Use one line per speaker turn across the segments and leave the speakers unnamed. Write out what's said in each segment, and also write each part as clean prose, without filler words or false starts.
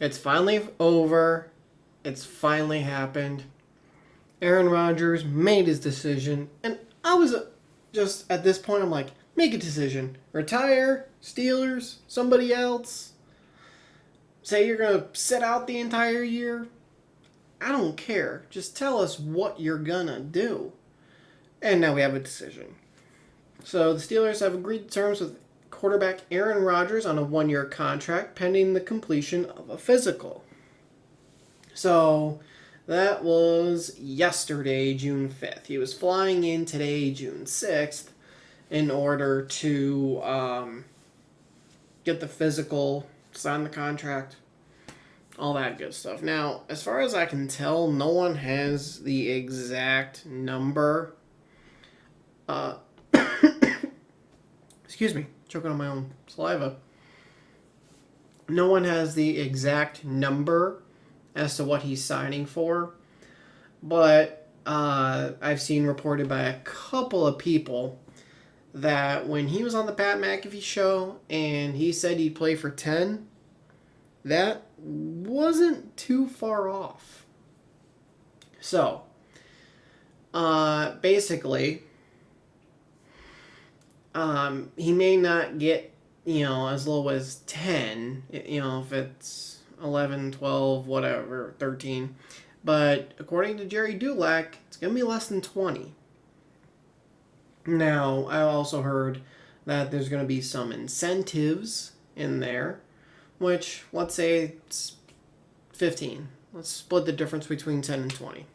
It's finally over. It's finally happened. Aaron Rodgers made his decision, and I was just at this point, I'm like, make a decision. Retire, Steelers, somebody else. Say you're going to sit out the entire year. I don't care. Just tell us what you're going to do. And now we have a decision. So the Steelers have agreed to terms with quarterback Aaron Rodgers on a 1-year contract pending the completion of a physical. So that was yesterday, June 5th. He was flying in today, June 6th, in order to get the physical, sign the contract, all that good stuff. Now, as far as I can tell, no one has the exact number. Excuse me, choking on my own saliva. No one has the exact number as to what he's signing for, but I've seen reported by a couple of people that when he was on the Pat McAfee show and he said he'd play for 10, that wasn't too far off. So, basically, he may not get, as low as 10, if it's 11, 12, whatever, 13. But according to Jerry Dulac, it's going to be less than 20. Now, I also heard that there's going to be some incentives in there, which, let's say it's 15. Let's split the difference between 10 and 20.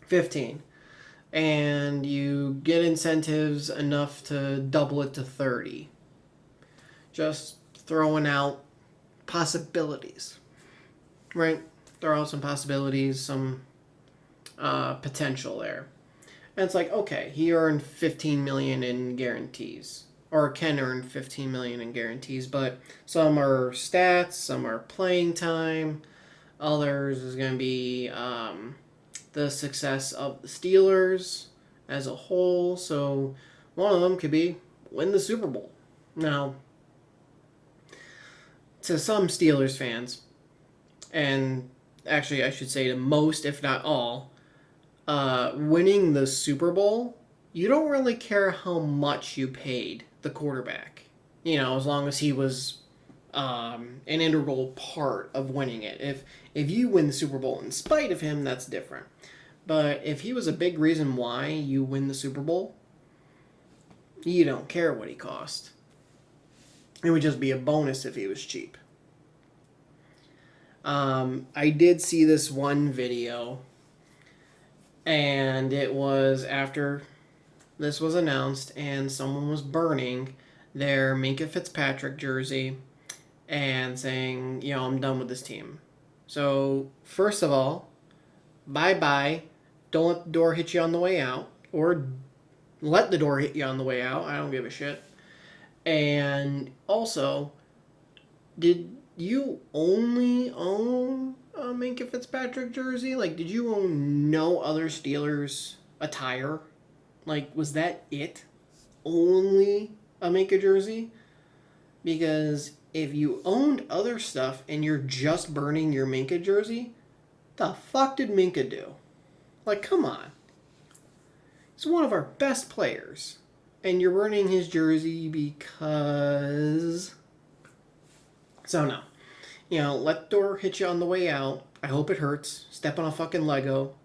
15. And you get incentives enough to double it to 30. Just throwing out possibilities, right? Throw out some possibilities, some potential there. And it's like, okay, he earned $15 million in guarantees, or can earn $15 million in guarantees, but some are stats, some are playing time, others is going to be the success of the Steelers as a whole. So one of them could be win the Super Bowl. Now, to some Steelers fans, and actually I should say to most, if not all, winning the Super Bowl, you don't really care how much you paid the quarterback. As long as he was an integral part of winning it. If you win the Super Bowl in spite of him, that's different. But if he was a big reason why you win the Super Bowl, you don't care what he cost. It would just be a bonus if he was cheap. I did see this one video, and it was after this was announced, and someone was burning their Minka Fitzpatrick jersey and saying, I'm done with this team. So, first of all, bye-bye. Don't let the door hit you on the way out. Or let the door hit you on the way out. I don't give a shit. And also, did you only own a Minka Fitzpatrick jersey? Like, did you own no other Steelers attire? Like, was that it? Only a Minka jersey? Because if you owned other stuff and you're just burning your Minka jersey, the fuck did Minka do? Like, come on. He's one of our best players. And you're burning his jersey because... So, no. Let the door hit you on the way out. I hope it hurts. Step on a fucking Lego.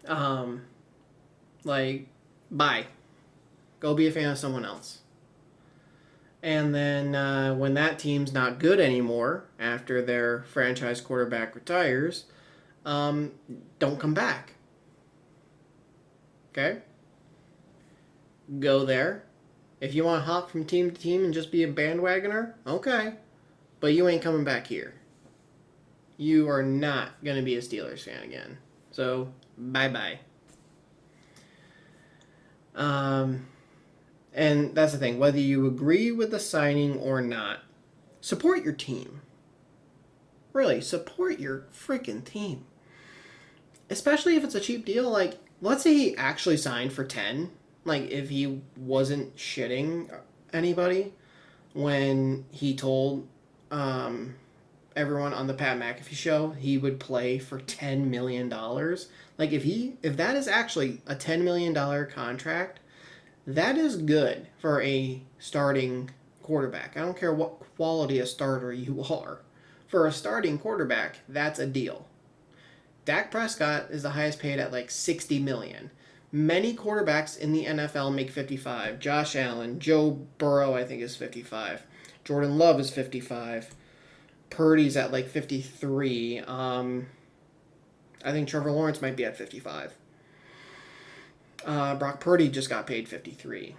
Bye. Go be a fan of someone else. And then when that team's not good anymore, after their franchise quarterback retires, don't come back. Okay? Go there. If you want to hop from team to team and just be a bandwagoner, okay. But you ain't coming back here. You are not going to be a Steelers fan again. So, bye-bye. And that's the thing. Whether you agree with the signing or not, support your team. Really, support your freaking team. Especially if it's a cheap deal. Like, let's say he actually signed for 10. Like, if he wasn't shitting anybody when he told everyone on the Pat McAfee show he would play for $10 million. Like if that is actually a $10 million contract, that is good for a starting quarterback. I don't care what quality of starter you are. For a starting quarterback, that's a deal. Dak Prescott is the highest paid at like $60 million. Many quarterbacks in the NFL make 55. Josh Allen, Joe Burrow, I think is 55. Jordan Love is 55. Purdy's at like 53. I think Trevor Lawrence might be at 55. Brock Purdy just got paid 53.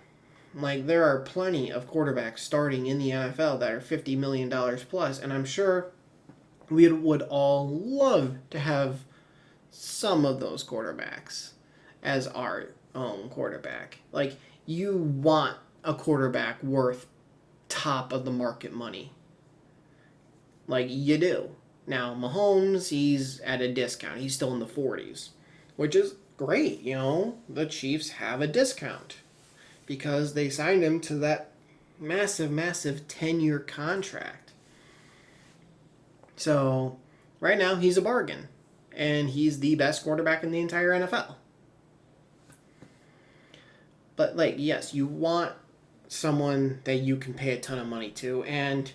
Like, there are plenty of quarterbacks starting in the NFL that are $50 million plus, and I'm sure we would all love to have some of those quarterbacks as our own quarterback. Like, you want a quarterback worth top of the market money. Like, you do. Now, Mahomes, he's at a discount. He's still in the 40s, which is great, you know. The Chiefs have a discount because they signed him to that massive, massive 10-year contract. So, right now, he's a bargain. And he's the best quarterback in the entire NFL. But, like, yes, you want someone that you can pay a ton of money to. And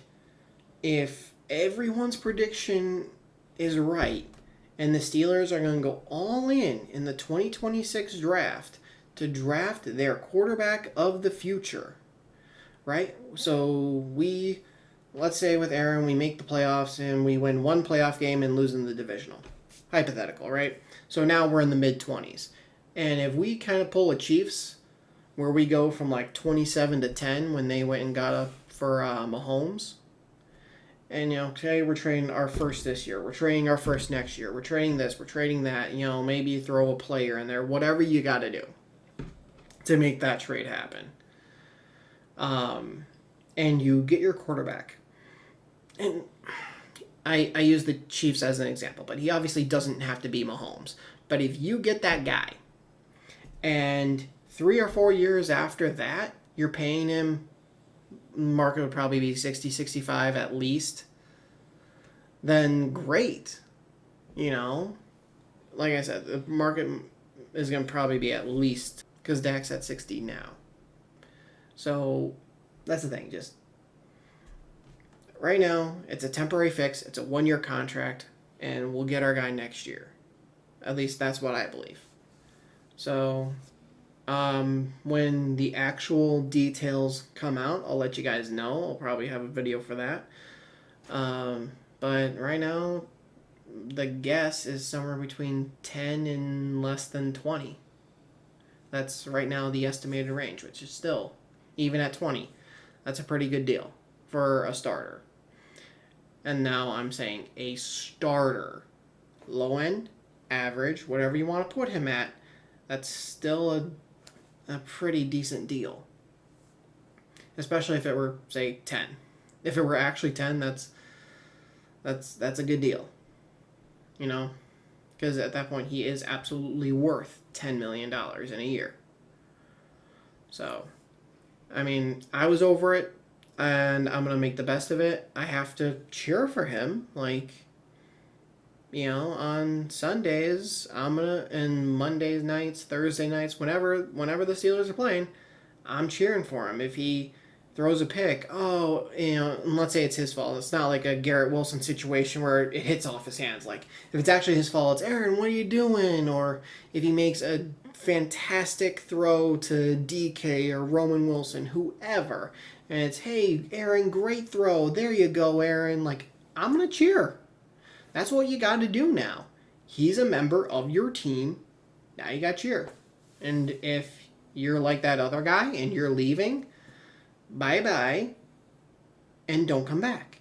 if everyone's prediction is right, and the Steelers are going to go all in the 2026 draft to draft their quarterback of the future, right? So let's say with Aaron, we make the playoffs and we win one playoff game and lose in the divisional. Hypothetical, right? So now we're in the mid-20s. And if we kind of pull a Chiefs, where we go from like 27-10 when they went and got up for Mahomes, and, you know, okay, we're trading our first this year, we're trading our first next year, we're trading this, we're trading that, you know, maybe throw a player in there, whatever you got to do to make that trade happen. And you get your quarterback. And I use the Chiefs as an example, but he obviously doesn't have to be Mahomes. But if you get that guy, and 3 or 4 years after that, you're paying him, market would probably be 60, 65 at least, then great. You know, like I said, the market is going to probably be at least, because Dak's at 60 now. So that's the thing, just right now, it's a temporary fix. It's a 1-year contract, and we'll get our guy next year. At least that's what I believe. So, when the actual details come out, I'll let you guys know. I'll probably have a video for that. But right now, the guess is somewhere between 10 and less than 20. That's right now the estimated range, which is still, even at 20, that's a pretty good deal for a starter. And now I'm saying a starter. Low end, average, whatever you want to put him at, that's still a pretty decent deal. Especially if it were, say, 10. If it were actually 10, that's a good deal. You know? Because at that point, he is absolutely worth $10 million in a year. So, I mean, I was over it, and I'm going to make the best of it. I have to cheer for him. Like, you know, on Sundays, and Mondays nights, Thursday nights, whenever the Steelers are playing, I'm cheering for him. If he throws a pick, you know, and let's say it's his fault. It's not like a Garrett Wilson situation where it hits off his hands. Like, if it's actually his fault, it's, Aaron, what are you doing? Or if he makes a fantastic throw to DK or Roman Wilson, whoever, and it's, hey, Aaron, great throw. There you go, Aaron. Like, I'm going to cheer. That's what you got to do now. He's a member of your team. Now you got to cheer. And if you're like that other guy and you're leaving, bye-bye, and don't come back.